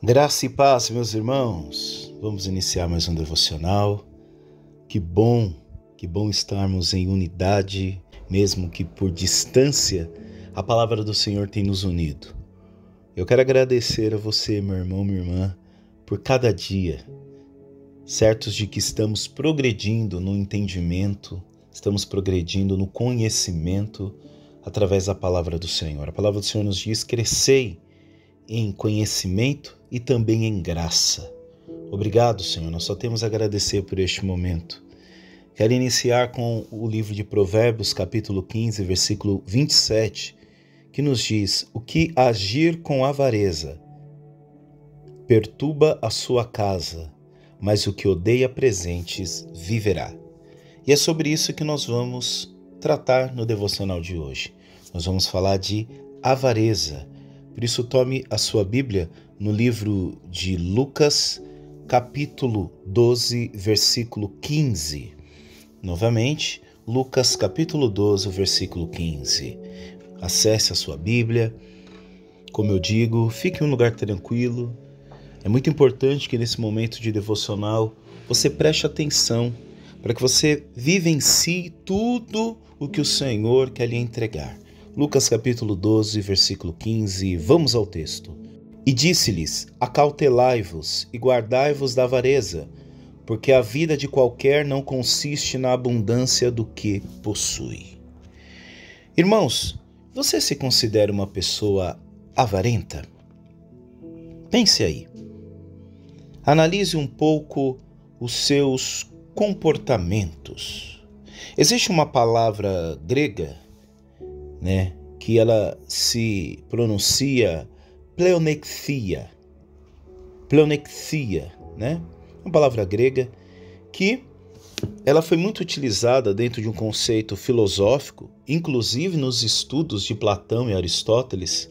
Graça e paz, meus irmãos. Vamos iniciar mais um devocional. Que bom estarmos em unidade, mesmo que por distância, a palavra do Senhor tem nos unido. Eu quero agradecer a você, meu irmão, minha irmã, por cada dia, certos de que estamos progredindo no entendimento, estamos progredindo no conhecimento através da palavra do Senhor. A palavra do Senhor nos diz: crescei em conhecimento e também em graça. Obrigado, Senhor, nós só temos a agradecer por este momento. Quero iniciar com o livro de Provérbios, capítulo 15, versículo 27, que nos diz: o que agir com avareza perturba a sua casa, mas o que odeia presentes viverá. E é sobre isso que nós vamos tratar no devocional de hoje. Nós vamos falar de avareza. Por isso, tome a sua Bíblia no livro de Lucas, capítulo 12, versículo 15. Novamente, Lucas, capítulo 12, versículo 15. Acesse a sua Bíblia. Como eu digo, fique em um lugar tranquilo. É muito importante que nesse momento de devocional você preste atenção para que você vivencie tudo o que o Senhor quer lhe entregar. Lucas capítulo 12, versículo 15, vamos ao texto. E disse-lhes: acautelai-vos e guardai-vos da avareza, porque a vida de qualquer não consiste na abundância do que possui. Irmãos, você se considera uma pessoa avarenta? Pense aí. Analise um pouco os seus comportamentos. Existe uma palavra grega, que ela se pronuncia pleonexia, uma palavra grega que ela foi muito utilizada dentro de um conceito filosófico, inclusive nos estudos de Platão e Aristóteles.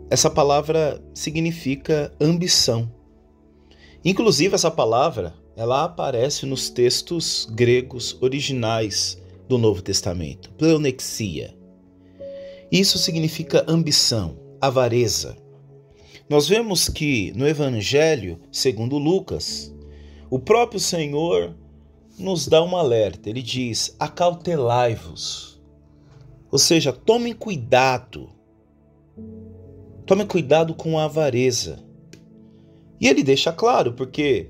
Essa palavra significa ambição. Inclusive essa palavra, ela aparece nos textos gregos originais do Novo Testamento, pleonexia. Isso significa ambição, avareza. Nós vemos que no Evangelho, segundo Lucas, o próprio Senhor nos dá um alerta. Ele diz: acautelai-vos. Ou seja, tomem cuidado. Tomem cuidado com a avareza. E ele deixa claro, porque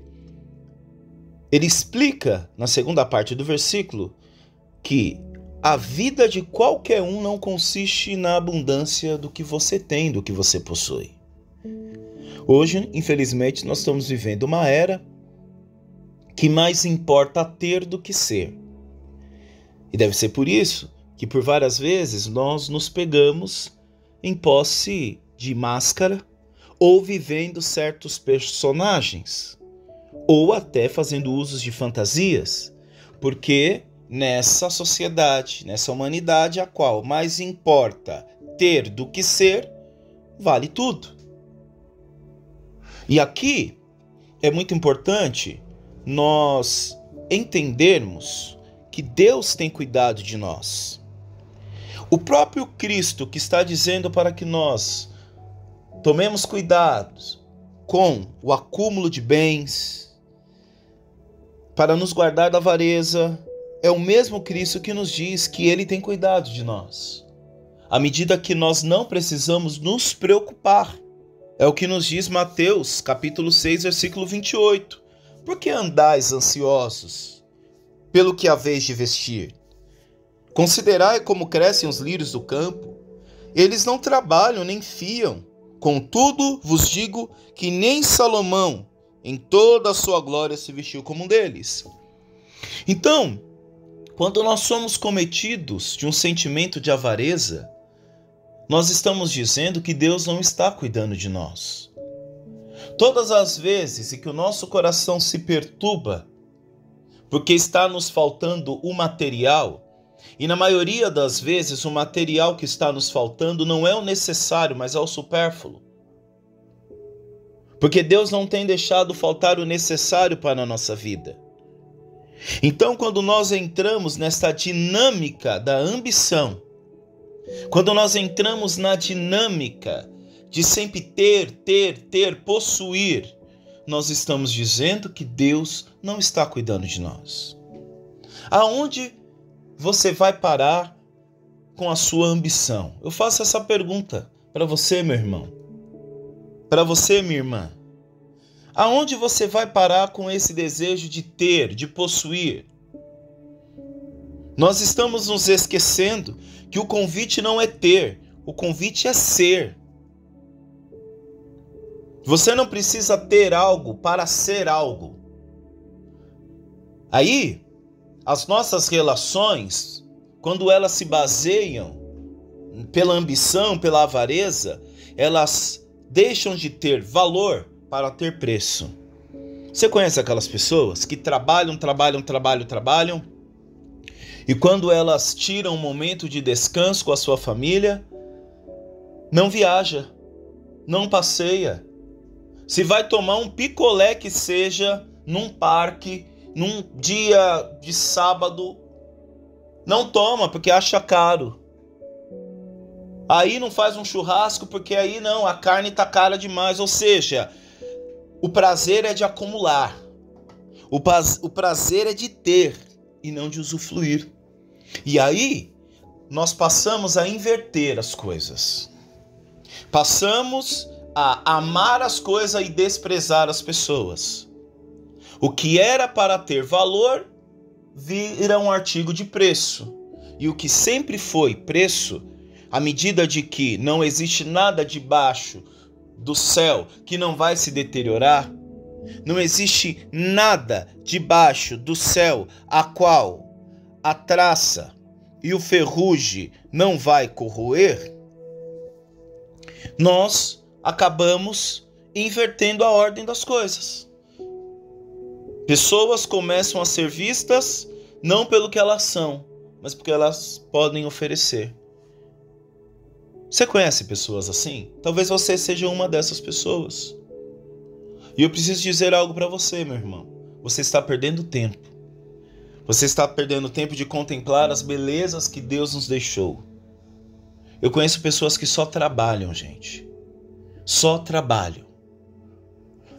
ele explica na segunda parte do versículo que a vida de qualquer um não consiste na abundância do que você tem, do que você possui. Hoje, infelizmente, nós estamos vivendo uma era que mais importa ter do que ser. E deve ser por isso que por várias vezes nós nos pegamos em posse de máscara ou vivendo certos personagens, ou até fazendo usos de fantasias, porque nessa sociedade, nessa humanidade a qual mais importa ter do que ser, vale tudo. E aqui é muito importante nós entendermos que Deus tem cuidado de nós. O próprio Cristo que está dizendo para que nós tomemos cuidado com o acúmulo de bens, para nos guardar da avareza, é o mesmo Cristo que nos diz que Ele tem cuidado de nós, à medida que nós não precisamos nos preocupar. É o que nos diz Mateus, capítulo 6, versículo 28. Por que andais ansiosos pelo que haveis de vestir? Considerai como crescem os lírios do campo. Eles não trabalham nem fiam. Contudo, vos digo que nem Salomão, em toda a sua glória, se vestiu como um deles. Então, quando nós somos cometidos de um sentimento de avareza, nós estamos dizendo que Deus não está cuidando de nós. Todas as vezes em que o nosso coração se perturba, porque está nos faltando o material, e na maioria das vezes o material que está nos faltando não é o necessário, mas é o supérfluo. Porque Deus não tem deixado faltar o necessário para a nossa vida. Então, quando nós entramos nesta dinâmica da ambição, quando nós entramos na dinâmica de sempre ter, possuir, nós estamos dizendo que Deus não está cuidando de nós. Aonde você vai parar com a sua ambição? Eu faço essa pergunta para você, meu irmão. Para você, minha irmã. Aonde você vai parar com esse desejo de ter, de possuir? Nós estamos nos esquecendo que o convite não é ter, o convite é ser. Você não precisa ter algo para ser algo. Aí, as nossas relações, quando elas se baseiam pela ambição, pela avareza, elas deixam de ter valor para ter preço. Você conhece aquelas pessoas que trabalham, e quando elas tiram um momento de descanso com a sua família, não viaja, não passeia. Se vai tomar um picolé que seja num parque, num dia de sábado, não toma porque acha caro. Aí não faz um churrasco porque aí não, a carne tá cara demais. Ou seja, o prazer é de acumular. O prazer é de ter e não de usufruir. E aí nós passamos a inverter as coisas. Passamos a amar as coisas e desprezar as pessoas. O que era para ter valor vira um artigo de preço. E o que sempre foi preço, à medida de que não existe nada debaixo do céu que não vai se deteriorar, não existe nada debaixo do céu a qual a traça e o ferrugem não vai corroer, nós acabamos invertendo a ordem das coisas. Pessoas começam a ser vistas não pelo que elas são, mas porque elas podem oferecer. Você conhece pessoas assim? Talvez você seja uma dessas pessoas. E eu preciso dizer algo para você, meu irmão. Você está perdendo tempo. Você está perdendo tempo de contemplar as belezas que Deus nos deixou. Eu conheço pessoas que só trabalham, gente. Só trabalham.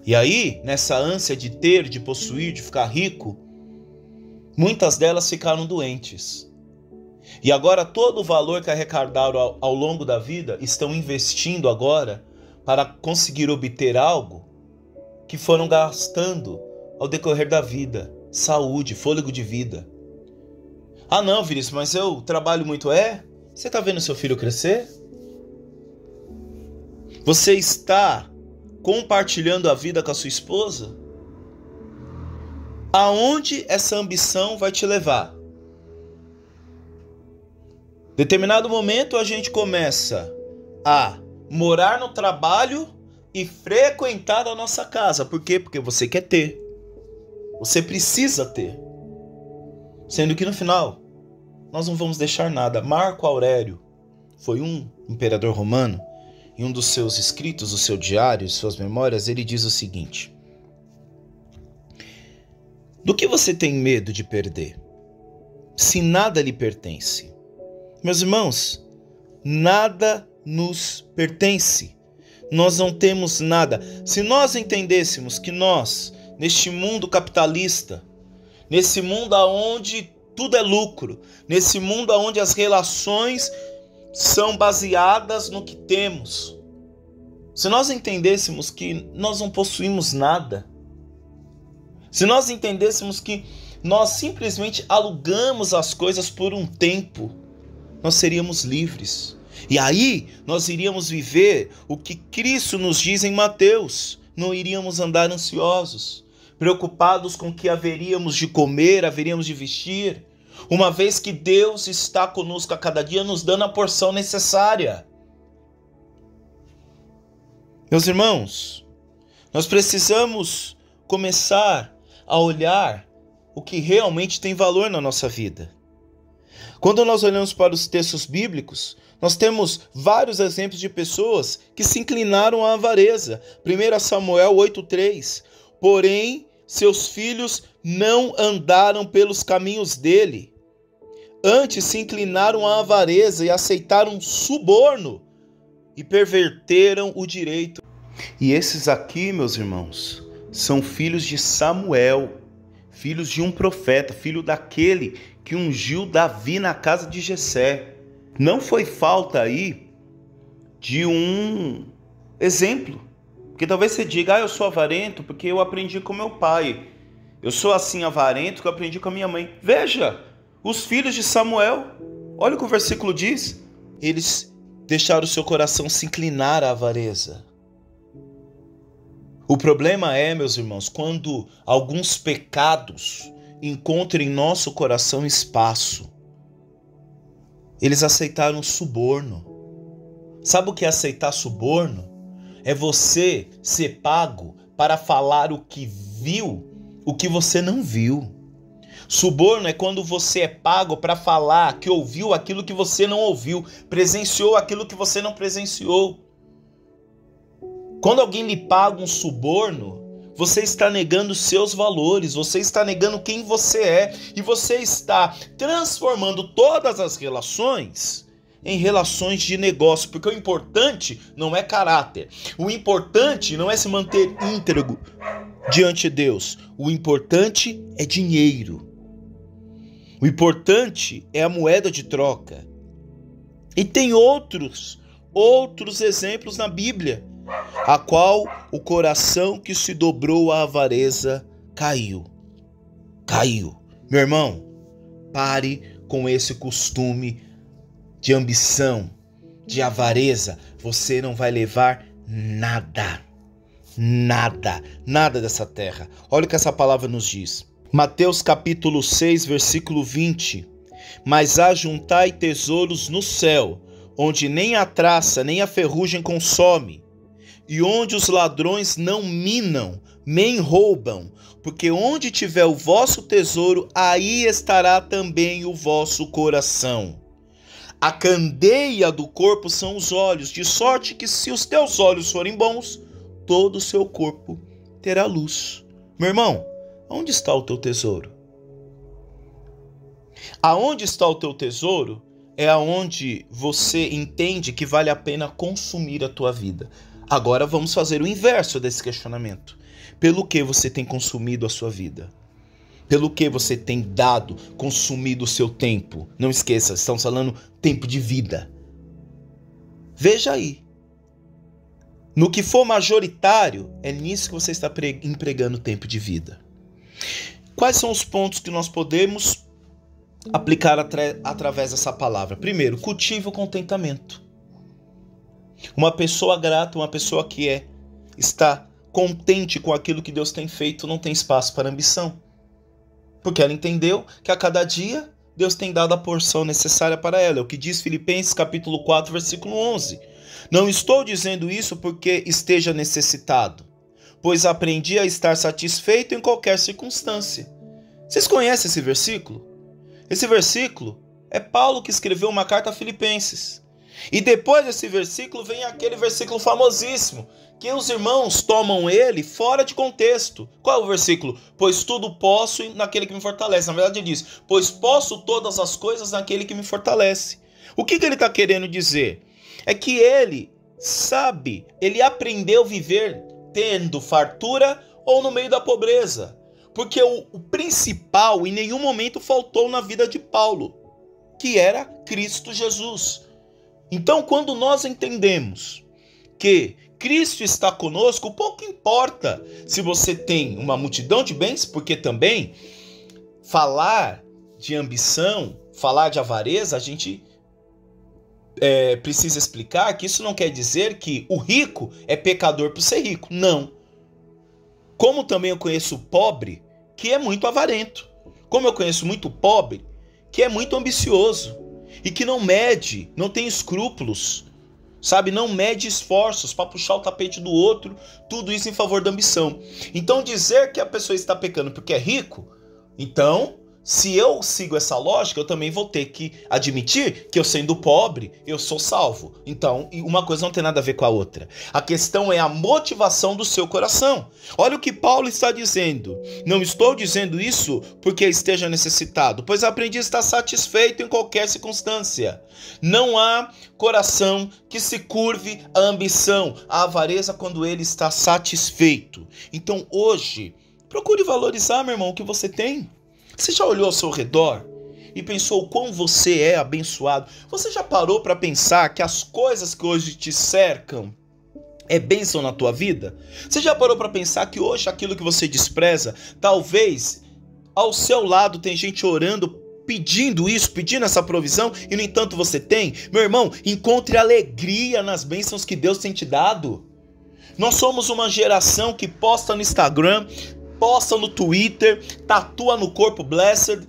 E aí, nessa ânsia de ter, de possuir, de ficar rico, muitas delas ficaram doentes. E agora todo o valor que arrecadaram ao longo da vida estão investindo agora para conseguir obter algo que foram gastando ao decorrer da vida. Saúde, fôlego de vida. Ah não, Vinícius, mas eu trabalho muito. Você está vendo seu filho crescer? Você está compartilhando a vida com a sua esposa? Aonde essa ambição vai te levar? Determinado momento a gente começa a morar no trabalho e frequentar a nossa casa. Por quê? Porque você quer ter. Você precisa ter. Sendo que no final, nós não vamos deixar nada. Marco Aurélio foi um imperador romano. Em um dos seus escritos, o seu diário, suas memórias, ele diz o seguinte: do que você tem medo de perder, se nada lhe pertence? Meus irmãos, nada nos pertence. Nós não temos nada. Se nós entendêssemos que nós, neste mundo capitalista, nesse mundo onde tudo é lucro, nesse mundo onde as relações são baseadas no que temos, se nós entendêssemos que nós não possuímos nada, se nós entendêssemos que nós simplesmente alugamos as coisas por um tempo, nós seríamos livres. E aí nós iríamos viver o que Cristo nos diz em Mateus. Não iríamos andar ansiosos, preocupados com o que haveríamos de comer, haveríamos de vestir, uma vez que Deus está conosco a cada dia, nos dando a porção necessária. Meus irmãos, nós precisamos começar a olhar o que realmente tem valor na nossa vida. Quando nós olhamos para os textos bíblicos, nós temos vários exemplos de pessoas que se inclinaram à avareza. 1 Samuel 8,3. Porém, seus filhos não andaram pelos caminhos dele. Antes se inclinaram à avareza e aceitaram suborno e perverteram o direito. E esses aqui, meus irmãos, são filhos de Samuel, filhos de um profeta, filho daquele que ungiu Davi na casa de Jessé. Não foi falta aí de um exemplo. Porque talvez você diga, eu sou avarento porque eu aprendi com meu pai. Eu sou assim avarento porque eu aprendi com a minha mãe. Veja, os filhos de Samuel, olha o que o versículo diz. Eles deixaram o seu coração se inclinar à avareza. O problema é, meus irmãos, quando alguns pecados encontram em nosso coração espaço. Eles aceitaram suborno. Sabe o que é aceitar suborno? É você ser pago para falar o que viu, o que você não viu. Suborno é quando você é pago para falar que ouviu aquilo que você não ouviu, presenciou aquilo que você não presenciou. Quando alguém lhe paga um suborno, você está negando seus valores, você está negando quem você é e você está transformando todas as relações em relações de negócio, porque o importante não é caráter, o importante não é se manter íntegro diante de Deus, o importante é dinheiro, o importante é a moeda de troca. E tem outros exemplos na Bíblia, a qual o coração que se dobrou à avareza caiu. Meu irmão, pare com esse costume de ambição, de avareza. Você não vai levar nada dessa terra. Olha o que essa palavra nos diz. Mateus capítulo 6, versículo 20. Mas ajuntai tesouros no céu, onde nem a traça nem a ferrugem consome, e onde os ladrões não minam, nem roubam, porque onde tiver o vosso tesouro, aí estará também o vosso coração. A candeia do corpo são os olhos, de sorte que se os teus olhos forem bons, todo o seu corpo terá luz. Meu irmão, onde está o teu tesouro? Aonde está o teu tesouro é aonde você entende que vale a pena consumir a tua vida. Agora vamos fazer o inverso desse questionamento. Pelo que você tem consumido a sua vida? Pelo que você tem dado, consumido o seu tempo? Não esqueça, estamos falando tempo de vida. Veja aí. No que for majoritário, é nisso que você está empregando tempo de vida. Quais são os pontos que nós podemos aplicar através dessa palavra? Primeiro, cultive o contentamento. Uma pessoa grata, uma pessoa que está contente com aquilo que Deus tem feito, não tem espaço para ambição. Porque ela entendeu que a cada dia Deus tem dado a porção necessária para ela. É o que diz Filipenses capítulo 4, versículo 11. Não estou dizendo isso porque esteja necessitado, pois aprendi a estar satisfeito em qualquer circunstância. Vocês conhecem esse versículo? Esse versículo é Paulo que escreveu uma carta a Filipenses. E depois desse versículo vem aquele versículo famosíssimo, que os irmãos tomam ele fora de contexto. Qual é o versículo? Pois tudo posso naquele que me fortalece. Na verdade ele diz, pois posso todas as coisas naquele que me fortalece. O que ele está querendo dizer? É que ele sabe, ele aprendeu a viver tendo fartura ou no meio da pobreza. Porque o principal em nenhum momento faltou na vida de Paulo, que era Cristo Jesus. Então, quando nós entendemos que Cristo está conosco, pouco importa se você tem uma multidão de bens, porque também falar de ambição, falar de avareza, a gente precisa explicar que isso não quer dizer que o rico é pecador por ser rico. Não. Como também eu conheço o pobre que é muito avarento. Como eu conheço muito pobre que é muito ambicioso. E que não mede, não tem escrúpulos, sabe? Não mede esforços para puxar o tapete do outro, tudo isso em favor da ambição. Então dizer que a pessoa está pecando porque é rico, então se eu sigo essa lógica, eu também vou ter que admitir que eu sendo pobre, eu sou salvo. Então, uma coisa não tem nada a ver com a outra. A questão é a motivação do seu coração. Olha o que Paulo está dizendo. Não estou dizendo isso porque esteja necessitado, pois aprendi a estar satisfeito em qualquer circunstância. Não há coração que se curve à ambição, à avareza quando ele está satisfeito. Então, hoje, procure valorizar, meu irmão, o que você tem. Você já olhou ao seu redor e pensou o quão você é abençoado? Você já parou para pensar que as coisas que hoje te cercam é bênção na tua vida? Você já parou para pensar que hoje aquilo que você despreza, talvez ao seu lado tem gente orando, pedindo isso, pedindo essa provisão, e no entanto você tem? Meu irmão, encontre alegria nas bênçãos que Deus tem te dado. Nós somos uma geração que posta no Instagram, posta no Twitter, tatua no corpo blessed,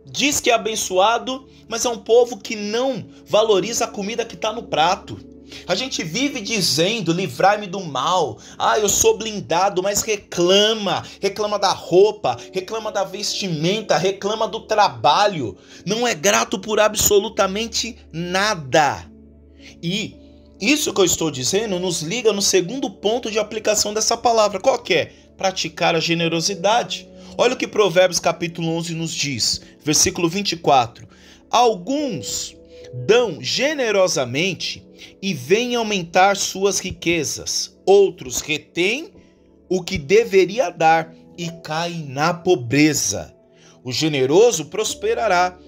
diz que é abençoado, mas é um povo que não valoriza a comida que está no prato. A gente vive dizendo, livrai-me do mal, eu sou blindado, mas reclama da roupa, reclama da vestimenta, reclama do trabalho, não é grato por absolutamente nada. E isso que eu estou dizendo nos liga no segundo ponto de aplicação dessa palavra. Qual que é? Praticar a generosidade. Olha o que Provérbios capítulo 11 nos diz, versículo 24. Alguns dão generosamente e vêm aumentar suas riquezas. Outros retêm o que deveria dar e caem na pobreza. O generoso prosperará.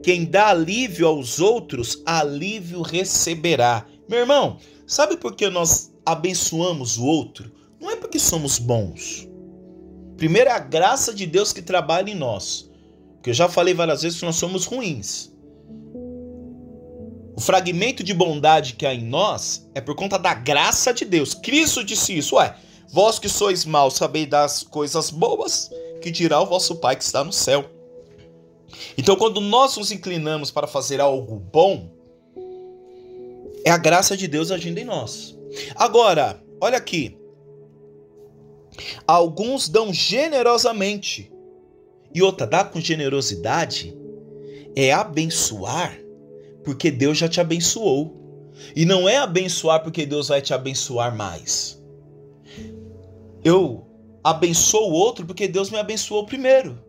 Quem dá alívio aos outros, alívio receberá. Meu irmão, sabe por que nós abençoamos o outro? Não é porque somos bons. Primeiro é a graça de Deus que trabalha em nós. Porque eu já falei várias vezes que nós somos ruins. O fragmento de bondade que há em nós é por conta da graça de Deus. Cristo disse isso. Vós que sois maus, sabeis das coisas boas, que dirá o vosso Pai que está no céu. Então, quando nós nos inclinamos para fazer algo bom, é a graça de Deus agindo em nós. Agora, olha aqui. Alguns dão generosamente. E outra, dar com generosidade é abençoar porque Deus já te abençoou. E não é abençoar porque Deus vai te abençoar mais. Eu abençoo o outro porque Deus me abençoou primeiro.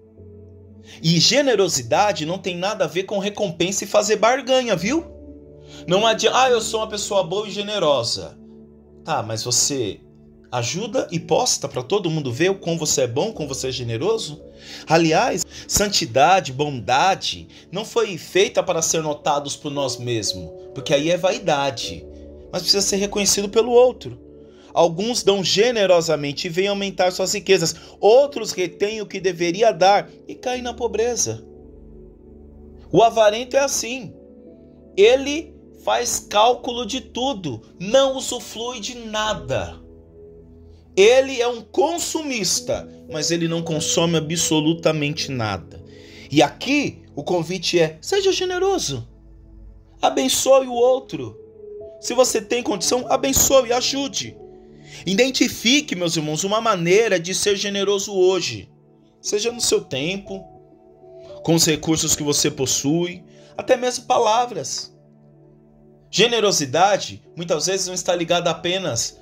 E generosidade não tem nada a ver com recompensa e fazer barganha, viu? Não adianta, eu sou uma pessoa boa e generosa. Tá, mas você ajuda e posta para todo mundo ver o quão você é bom, quão você é generoso? Aliás, santidade, bondade não foi feita para ser notados por nós mesmos, porque aí é vaidade, mas precisa ser reconhecido pelo outro. Alguns dão generosamente e vêm aumentar suas riquezas, outros retêm o que deveria dar e caem na pobreza. O avarento é assim, ele faz cálculo de tudo, não usufrui de nada. Ele é um consumista, mas ele não consome absolutamente nada. E aqui o convite é: seja generoso. Abençoe o outro. Se você tem condição, abençoe e ajude. Identifique, meus irmãos, uma maneira de ser generoso hoje. Seja no seu tempo, com os recursos que você possui, até mesmo palavras. Generosidade muitas vezes não está ligada apenas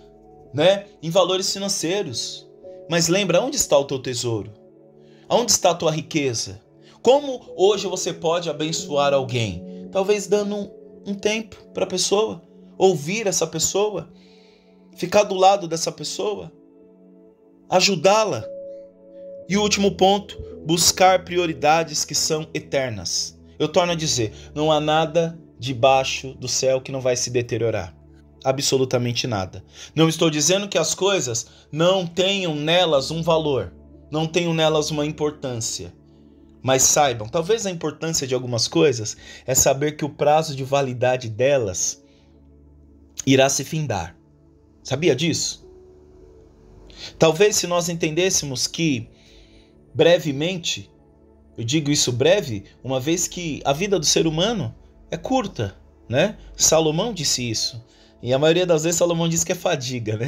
em valores financeiros. Mas lembra, onde está o teu tesouro? Onde está a tua riqueza? Como hoje você pode abençoar alguém? Talvez dando um tempo para a pessoa, ouvir essa pessoa, ficar do lado dessa pessoa, ajudá-la. E o último ponto, buscar prioridades que são eternas. Eu torno a dizer, não há nada debaixo do céu que não vai se deteriorar. Absolutamente nada. Não estou dizendo que as coisas não tenham nelas um valor, não tenham nelas uma importância. Mas saibam, talvez a importância de algumas coisas é saber que o prazo de validade delas irá se findar. Sabia disso? Talvez se nós entendêssemos que brevemente, eu digo isso breve, uma vez que a vida do ser humano é curta, Salomão disse isso. E a maioria das vezes Salomão diz que é fadiga,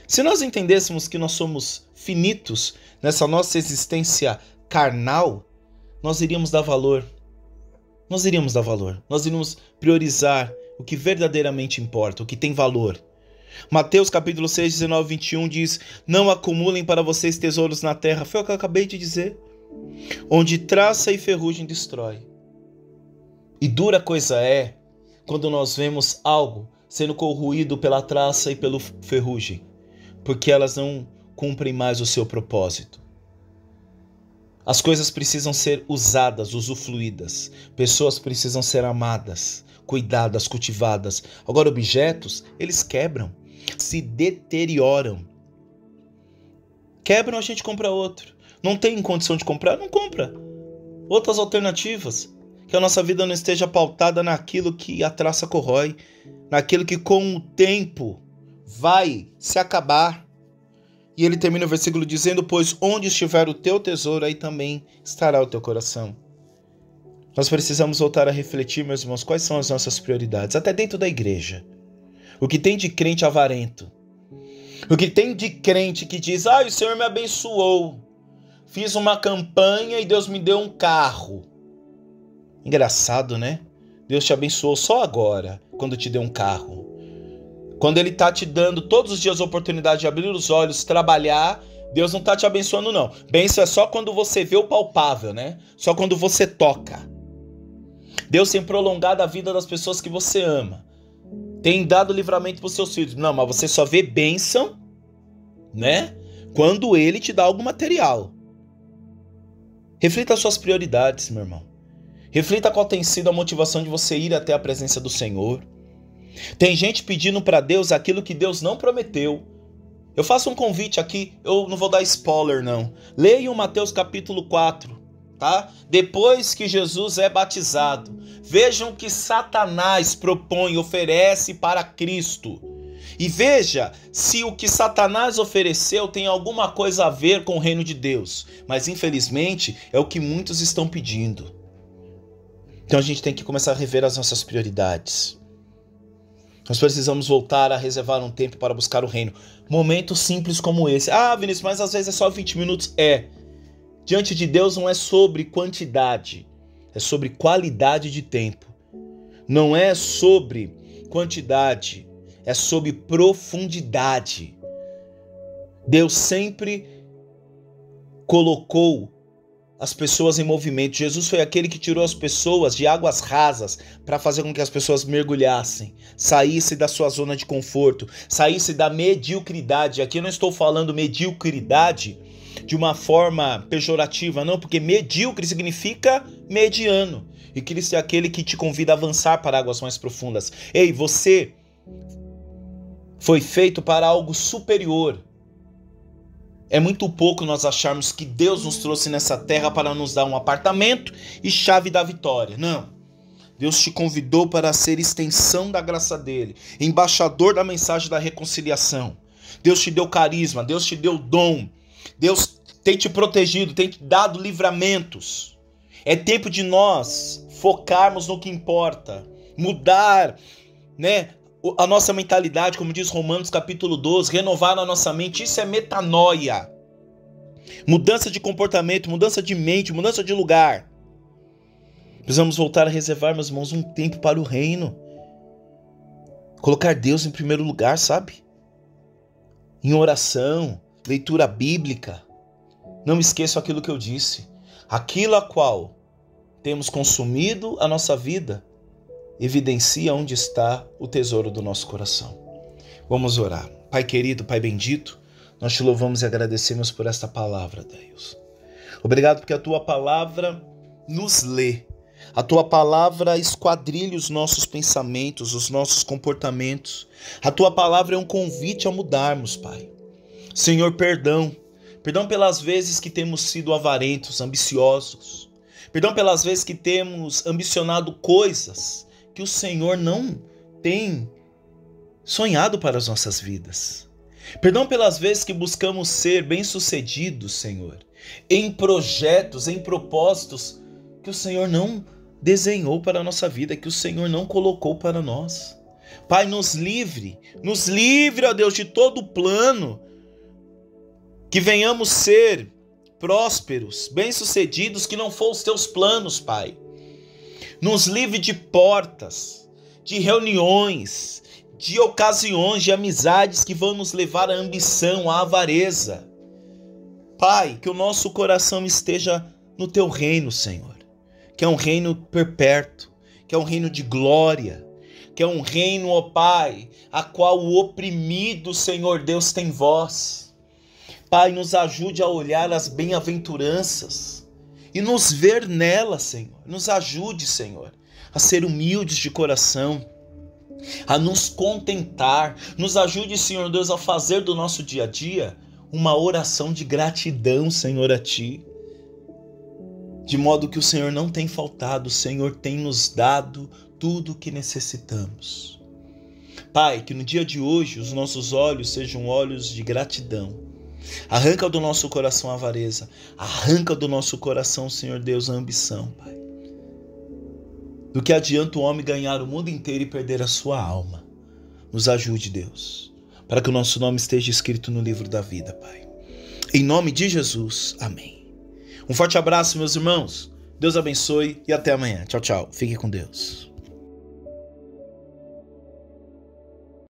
Se nós entendêssemos que nós somos finitos nessa nossa existência carnal, nós iríamos dar valor. Nós iríamos dar valor. Nós iríamos priorizar o que verdadeiramente importa, o que tem valor. Mateus capítulo 6, 19, 21 diz: não acumulem para vocês tesouros na terra. Foi o que eu acabei de dizer. Onde traça e ferrugem destrói. E dura coisa é quando nós vemos algo sendo corroído pela traça e pelo ferrugem, porque elas não cumprem mais o seu propósito. As coisas precisam ser usadas, usufruídas. Pessoas precisam ser amadas, cuidadas, cultivadas. Agora, objetos, eles quebram, se deterioram. Quebram, a gente compra outro. Não tem condição de comprar? Não compra. Outras alternativas. Que a nossa vida não esteja pautada naquilo que a traça corrói, naquilo que com o tempo vai se acabar. E ele termina o versículo dizendo: pois onde estiver o teu tesouro, aí também estará o teu coração. Nós precisamos voltar a refletir, meus irmãos, quais são as nossas prioridades, até dentro da igreja. O que tem de crente avarento, o que tem de crente que diz: o Senhor me abençoou, fiz uma campanha e Deus me deu um carro. Engraçado, né? Deus te abençoou só agora, quando te deu um carro. Quando Ele está te dando todos os dias a oportunidade de abrir os olhos, trabalhar, Deus não está te abençoando, não. Bênção é só quando você vê o palpável, né? Só quando você toca. Deus tem prolongado a vida das pessoas que você ama. Tem dado livramento para os seus filhos. Não, mas você só vê bênção, né? Quando Ele te dá algo material. Reflita as suas prioridades, meu irmão. Reflita qual tem sido a motivação de você ir até a presença do Senhor. Tem gente pedindo para Deus aquilo que Deus não prometeu. Eu faço um convite aqui, eu não vou dar spoiler não. Leiam Mateus capítulo 4, tá? Depois que Jesus é batizado, vejam o que Satanás propõe, oferece para Cristo. E veja se o que Satanás ofereceu tem alguma coisa a ver com o reino de Deus. Mas infelizmente é o que muitos estão pedindo. Então a gente tem que começar a rever as nossas prioridades. Nós precisamos voltar a reservar um tempo para buscar o reino. Momentos simples como esse. Vinícius, mas às vezes é só 20 minutos. Diante de Deus não é sobre quantidade, é sobre qualidade de tempo. Não é sobre quantidade, é sobre profundidade. Deus sempre colocou as pessoas em movimento. Jesus foi aquele que tirou as pessoas de águas rasas para fazer com que as pessoas mergulhassem, saíssem da sua zona de conforto, saíssem da mediocridade. Aqui eu não estou falando mediocridade de uma forma pejorativa, não, porque medíocre significa mediano. E Cristo é aquele que te convida a avançar para águas mais profundas. Ei, você foi feito para algo superior. É muito pouco nós acharmos que Deus nos trouxe nessa terra para nos dar um apartamento e chave da vitória. Não. Deus te convidou para ser extensão da graça dele, embaixador da mensagem da reconciliação. Deus te deu carisma, Deus te deu dom. Deus tem te protegido, tem te dado livramentos. É tempo de nós focarmos no que importa, mudar, a nossa mentalidade, como diz Romanos capítulo 12, renovar a nossa mente. Isso é metanoia. Mudança de comportamento, mudança de mente, mudança de lugar. Precisamos voltar a reservar, meus irmãos, um tempo para o reino. Colocar Deus em primeiro lugar, sabe? Em oração, leitura bíblica. Não esqueça aquilo que eu disse. Aquilo a qual temos consumido a nossa vida evidencia onde está o tesouro do nosso coração. Vamos orar. Pai querido, Pai bendito, nós te louvamos e agradecemos por esta palavra, Deus. Obrigado porque a tua palavra nos lê. A tua palavra esquadrilha os nossos pensamentos, os nossos comportamentos. A tua palavra é um convite a mudarmos, Pai. Senhor, perdão. Perdão pelas vezes que temos sido avarentos, ambiciosos. Perdão pelas vezes que temos ambicionado coisas que o Senhor não tem sonhado para as nossas vidas. Perdão pelas vezes que buscamos ser bem-sucedidos, Senhor, em projetos, em propósitos que o Senhor não desenhou para a nossa vida, que o Senhor não colocou para nós. Pai, nos livre, ó Deus, de todo plano, que venhamos ser prósperos, bem-sucedidos, que não for os teus planos, Pai. Nos livre de portas, de reuniões, de ocasiões, de amizades que vão nos levar à ambição, à avareza. Pai, que o nosso coração esteja no teu reino, Senhor, que é um reino perpétuo, que é um reino de glória, que é um reino, ó Pai, a qual o oprimido, Senhor Deus, tem voz. Pai, nos ajude a olhar as bem-aventuranças e nos ver nelas, Senhor. Nos ajude, Senhor, a ser humildes de coração, a nos contentar. Nos ajude, Senhor Deus, a fazer do nosso dia a dia uma oração de gratidão, Senhor, a Ti. De modo que o Senhor não tem faltado, o Senhor tem nos dado tudo o que necessitamos. Pai, que no dia de hoje os nossos olhos sejam olhos de gratidão. Arranca do nosso coração a avareza. Arranca do nosso coração, Senhor Deus, a ambição, Pai. Do que adianta o homem ganhar o mundo inteiro e perder a sua alma? Nos ajude, Deus, para que o nosso nome esteja escrito no livro da vida, Pai. Em nome de Jesus, amém. Um forte abraço, meus irmãos. Deus abençoe e até amanhã. Tchau, tchau. Fique com Deus.